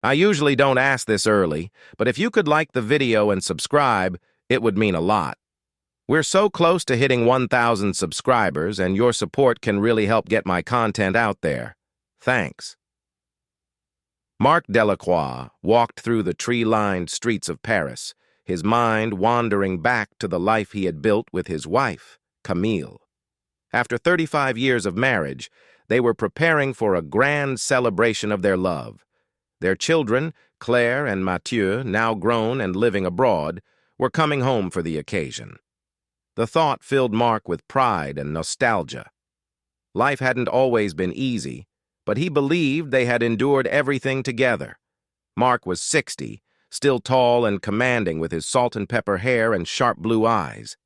I usually don't ask this early, but if you could like the video and subscribe, it would mean a lot. We're so close to hitting 1,000 subscribers, and your support can really help get my content out there. Thanks. Marc Delacroix walked through the tree-lined streets of Paris, his mind wandering back to the life he had built with his wife, Camille. After 35 years of marriage, they were preparing for a grand celebration of their love. Their children, Claire and Mathieu, now grown and living abroad, were coming home for the occasion. The thought filled Marc with pride and nostalgia. Life hadn't always been easy, but he believed they had endured everything together. Marc was 60, still tall and commanding with his salt-and-pepper hair and sharp blue eyes.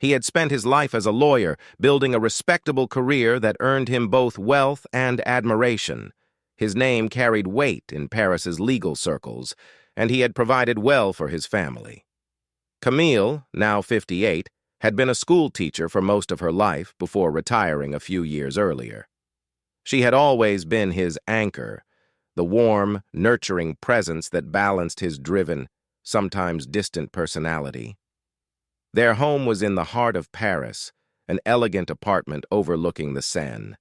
He had spent his life as a lawyer, building a respectable career that earned him both wealth and admiration. His name carried weight in Paris's legal circles, and he had provided well for his family. Camille, now 58, had been a school teacher for most of her life before retiring a few years earlier. She had always been his anchor, the warm, nurturing presence that balanced his driven, sometimes distant personality. Their home was in the heart of Paris, an elegant apartment overlooking the Seine.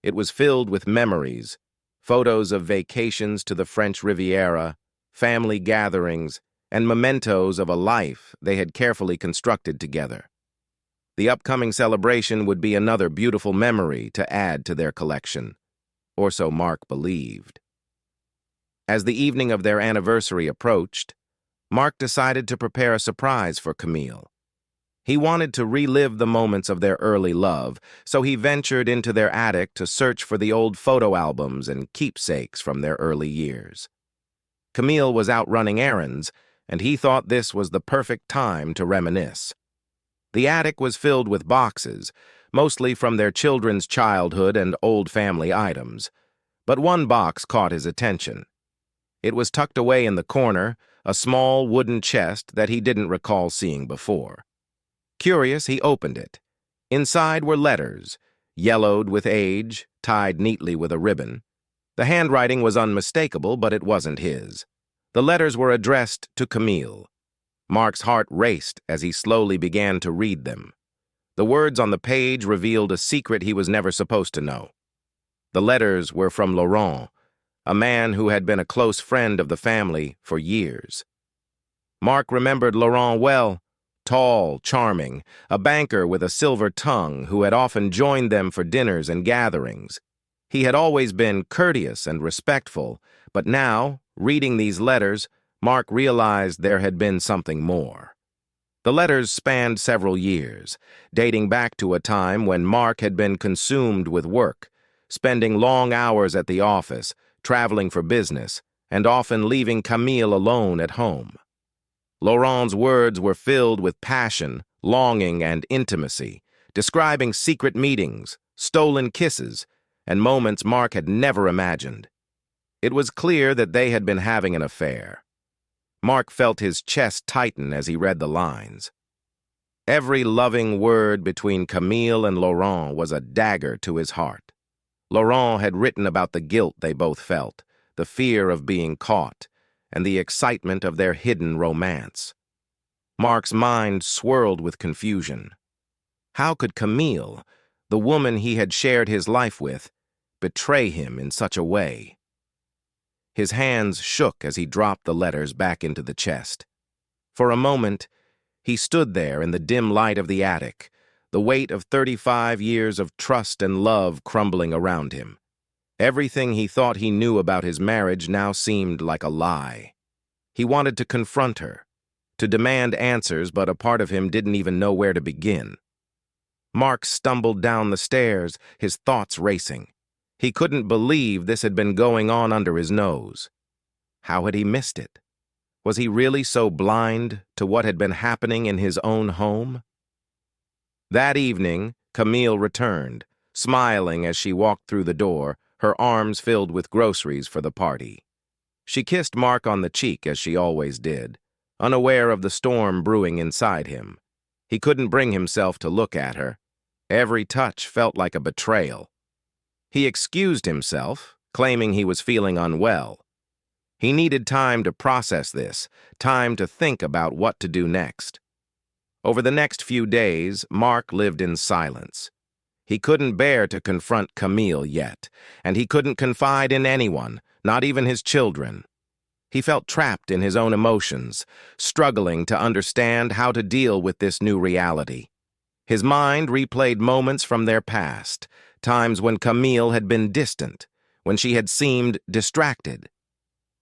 It was filled with memories, photos of vacations to the French Riviera, family gatherings, and mementos of a life they had carefully constructed together. The upcoming celebration would be another beautiful memory to add to their collection, or so Marc believed. As the evening of their anniversary approached, Marc decided to prepare a surprise for Camille. He wanted to relive the moments of their early love, so he ventured into their attic to search for the old photo albums and keepsakes from their early years. Camille was out running errands, and he thought this was the perfect time to reminisce. The attic was filled with boxes, mostly from their children's childhood and old family items. But one box caught his attention. It was tucked away in the corner, a small wooden chest that he didn't recall seeing before. Curious, he opened it. Inside were letters, yellowed with age, tied neatly with a ribbon. The handwriting was unmistakable, but it wasn't his. The letters were addressed to Camille. Marc's heart raced as he slowly began to read them. The words on the page revealed a secret he was never supposed to know. The letters were from Laurent, a man who had been a close friend of the family for years. Marc remembered Laurent well. Tall, charming, a banker with a silver tongue who had often joined them for dinners and gatherings. He had always been courteous and respectful, but now, reading these letters, Marc realized there had been something more. The letters spanned several years, dating back to a time when Marc had been consumed with work, spending long hours at the office, traveling for business, and often leaving Camille alone at home. Laurent's words were filled with passion, longing, and intimacy, describing secret meetings, stolen kisses, and moments Marc had never imagined. It was clear that they had been having an affair. Marc felt his chest tighten as he read the lines. Every loving word between Camille and Laurent was a dagger to his heart. Laurent had written about the guilt they both felt, the fear of being caught, and the excitement of their hidden romance. Marc's mind swirled with confusion. How could Camille, the woman he had shared his life with, betray him in such a way? His hands shook as he dropped the letters back into the chest. For a moment, he stood there in the dim light of the attic, the weight of 35 years of trust and love crumbling around him. Everything he thought he knew about his marriage now seemed like a lie. He wanted to confront her, to demand answers, but a part of him didn't even know where to begin. Marc stumbled down the stairs, his thoughts racing. He couldn't believe this had been going on under his nose. How had he missed it? Was he really so blind to what had been happening in his own home? That evening, Camille returned, smiling as she walked through the door, her arms filled with groceries for the party. She kissed Marc on the cheek as she always did, unaware of the storm brewing inside him. He couldn't bring himself to look at her. Every touch felt like a betrayal. He excused himself, claiming he was feeling unwell. He needed time to process this, time to think about what to do next. Over the next few days, Mark lived in silence. He couldn't bear to confront Camille yet, and he couldn't confide in anyone, not even his children. He felt trapped in his own emotions, struggling to understand how to deal with this new reality. His mind replayed moments from their past, times when Camille had been distant, when she had seemed distracted.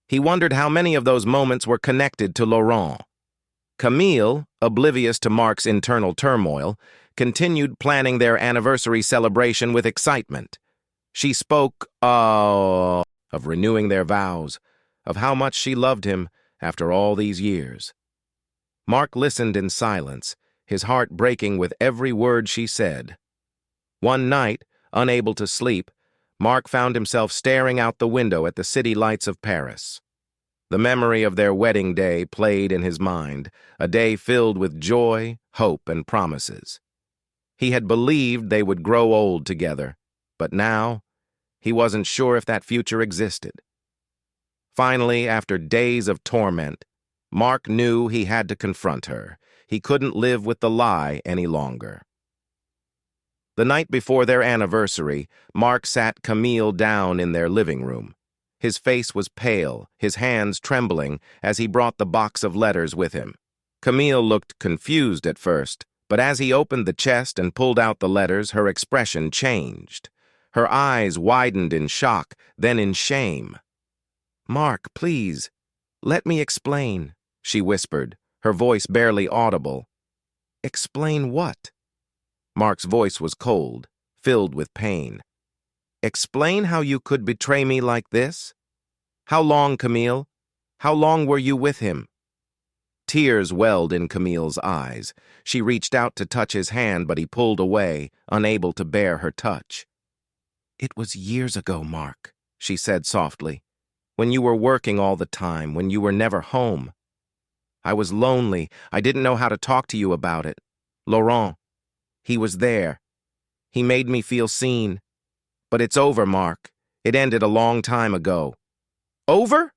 He wondered how many of those moments were connected to Laurent. Camille, oblivious to Mark's internal turmoil, continued planning their anniversary celebration with excitement. She spoke of renewing their vows, of how much she loved him after all these years. Mark listened in silence, his heart breaking with every word she said. One night, unable to sleep, Mark found himself staring out the window at the city lights of Paris. The memory of their wedding day played in his mind, a day filled with joy, hope, and promises. He had believed they would grow old together, but now he wasn't sure if that future existed. Finally, after days of torment, Mark knew he had to confront her. He couldn't live with the lie any longer. The night before their anniversary, Mark sat Camille down in their living room. His face was pale, his hands trembling as he brought the box of letters with him. Camille looked confused at first, but as he opened the chest and pulled out the letters, her expression changed. Her eyes widened in shock, then in shame. "Mark, please, let me explain," she whispered, her voice barely audible. "Explain what?" Mark's voice was cold, filled with pain. "Explain how you could betray me like this? How long, Camille? How long were you with him?" Tears welled in Camille's eyes. She reached out to touch his hand, but he pulled away, unable to bear her touch. "It was years ago, Mark," she said softly. "When you were working all the time, when you were never home. I was lonely. I didn't know how to talk to you about it. Laurent, he was there. He made me feel seen. But it's over, Mark. It ended a long time ago." "Over?"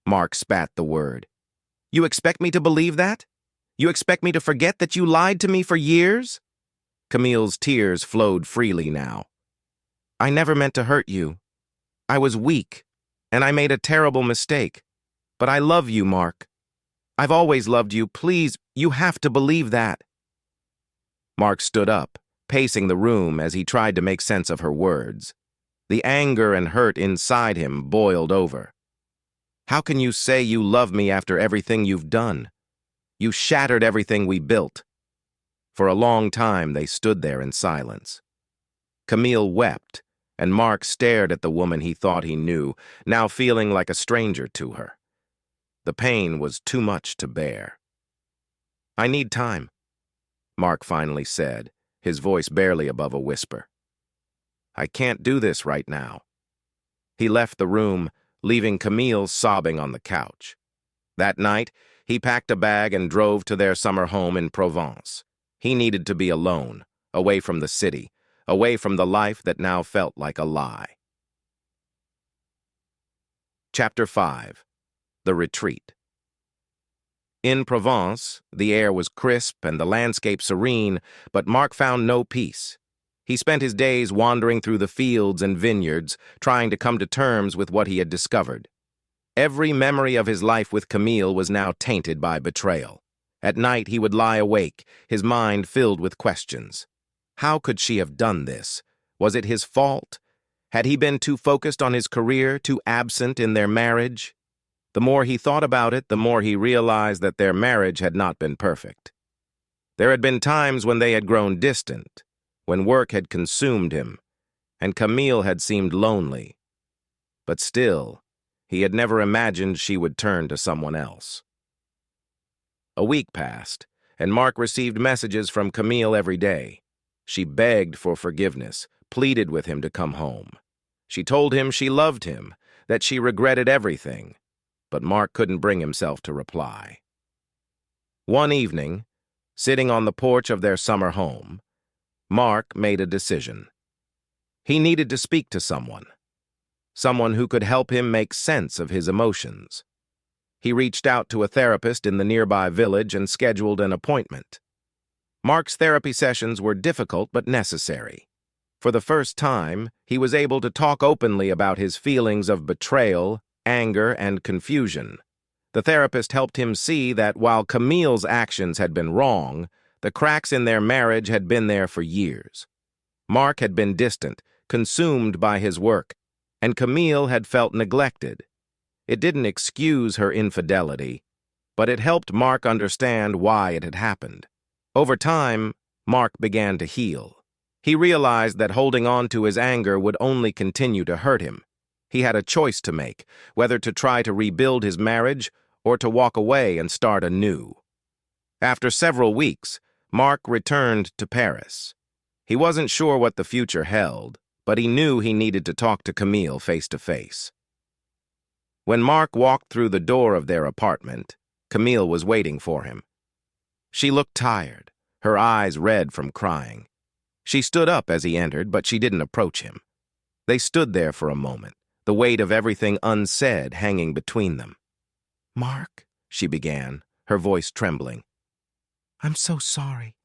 Mark spat the word. "You expect me to believe that? You expect me to forget that you lied to me for years?" Camille's tears flowed freely now. "I never meant to hurt you. I was weak, and I made a terrible mistake. But I love you, Mark. I've always loved you. Please, you have to believe that." Mark stood up, pacing the room as he tried to make sense of her words. The anger and hurt inside him boiled over. "How can you say you love me after everything you've done? You shattered everything we built." For a long time they stood there in silence. Camille wept, and Mark stared at the woman he thought he knew, now feeling like a stranger to her. The pain was too much to bear. "I need time," Mark finally said, his voice barely above a whisper. "I can't do this right now." He left the room, leaving Camille sobbing on the couch. That night, he packed a bag and drove to their summer home in Provence. He needed to be alone, away from the city, away from the life that now felt like a lie. Chapter 5. The Retreat. In Provence, the air was crisp and the landscape serene, but Mark found no peace. He spent his days wandering through the fields and vineyards, trying to come to terms with what he had discovered. Every memory of his life with Camille was now tainted by betrayal. At night he would lie awake, his mind filled with questions. How could she have done this? Was it his fault? Had he been too focused on his career, too absent in their marriage? The more he thought about it, the more he realized that their marriage had not been perfect. There had been times when they had grown distant, when work had consumed him, and Camille had seemed lonely. But still, he had never imagined she would turn to someone else. A week passed, and Mark received messages from Camille every day. She begged for forgiveness, pleaded with him to come home. She told him she loved him, that she regretted everything, but Mark couldn't bring himself to reply. One evening, sitting on the porch of their summer home, Mark made a decision. He needed to speak to someone. someone who could help him make sense of his emotions. He reached out to a therapist in the nearby village and scheduled an appointment. Mark's therapy sessions were difficult but necessary. For the first time, he was able to talk openly about his feelings of betrayal, anger, and confusion. The therapist helped him see that while Camille's actions had been wrong, the cracks in their marriage had been there for years. Mark had been distant, consumed by his work, and Camille had felt neglected. It didn't excuse her infidelity, but it helped Mark understand why it had happened. Over time, Mark began to heal. He realized that holding on to his anger would only continue to hurt him. He had a choice to make, whether to try to rebuild his marriage or to walk away and start anew. After several weeks, Mark returned to Paris. He wasn't sure what the future held, but he knew he needed to talk to Camille face to face. When Mark walked through the door of their apartment, Camille was waiting for him. She looked tired, her eyes red from crying. She stood up as he entered, but she didn't approach him. They stood there for a moment, the weight of everything unsaid hanging between them. "Mark," she began, her voice trembling. "I'm so sorry.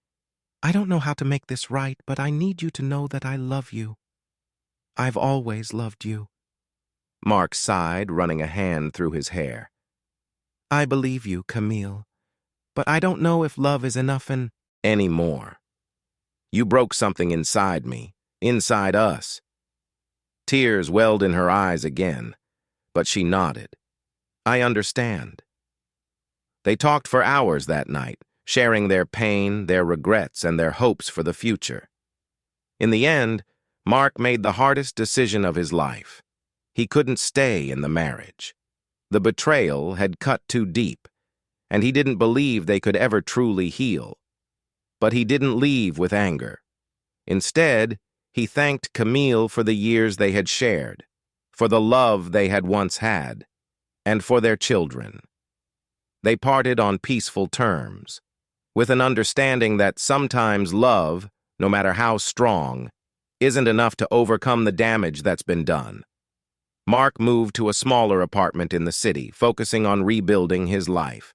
I don't know how to make this right, but I need you to know that I love you. I've always loved you." Mark sighed, running a hand through his hair. "I believe you, Camille, but I don't know if love is enough anymore. You broke something inside me, inside us." Tears welled in her eyes again, but she nodded. "I understand." They talked for hours that night, sharing their pain, their regrets, and their hopes for the future. In the end, Mark made the hardest decision of his life. He couldn't stay in the marriage. The betrayal had cut too deep, and he didn't believe they could ever truly heal. But he didn't leave with anger. Instead, he thanked Camille for the years they had shared, for the love they had once had, and for their children. They parted on peaceful terms, with an understanding that sometimes love, no matter how strong, isn't enough to overcome the damage that's been done. Mark moved to a smaller apartment in the city, focusing on rebuilding his life.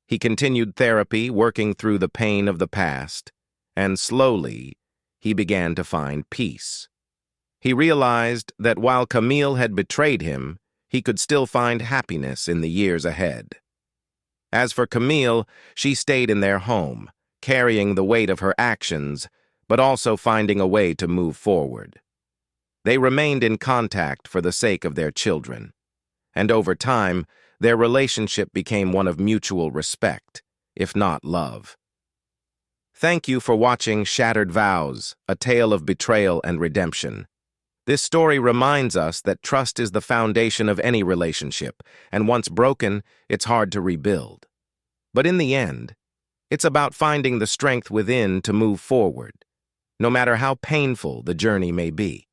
He continued therapy, working through the pain of the past, and slowly, he began to find peace. He realized that while Camille had betrayed him, he could still find happiness in the years ahead. As for Camille, she stayed in their home, carrying the weight of her actions, but also finding a way to move forward. They remained in contact for the sake of their children, and over time, their relationship became one of mutual respect, if not love. Thank you for watching Shattered Vows, a tale of betrayal and redemption. This story reminds us that trust is the foundation of any relationship, and once broken, it's hard to rebuild. But in the end, it's about finding the strength within to move forward, no matter how painful the journey may be.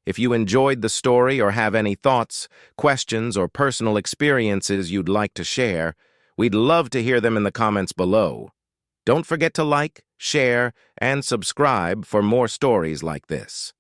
If you enjoyed the story or have any thoughts, questions, or personal experiences you'd like to share, we'd love to hear them in the comments below. Don't forget to like, share, and subscribe for more stories like this.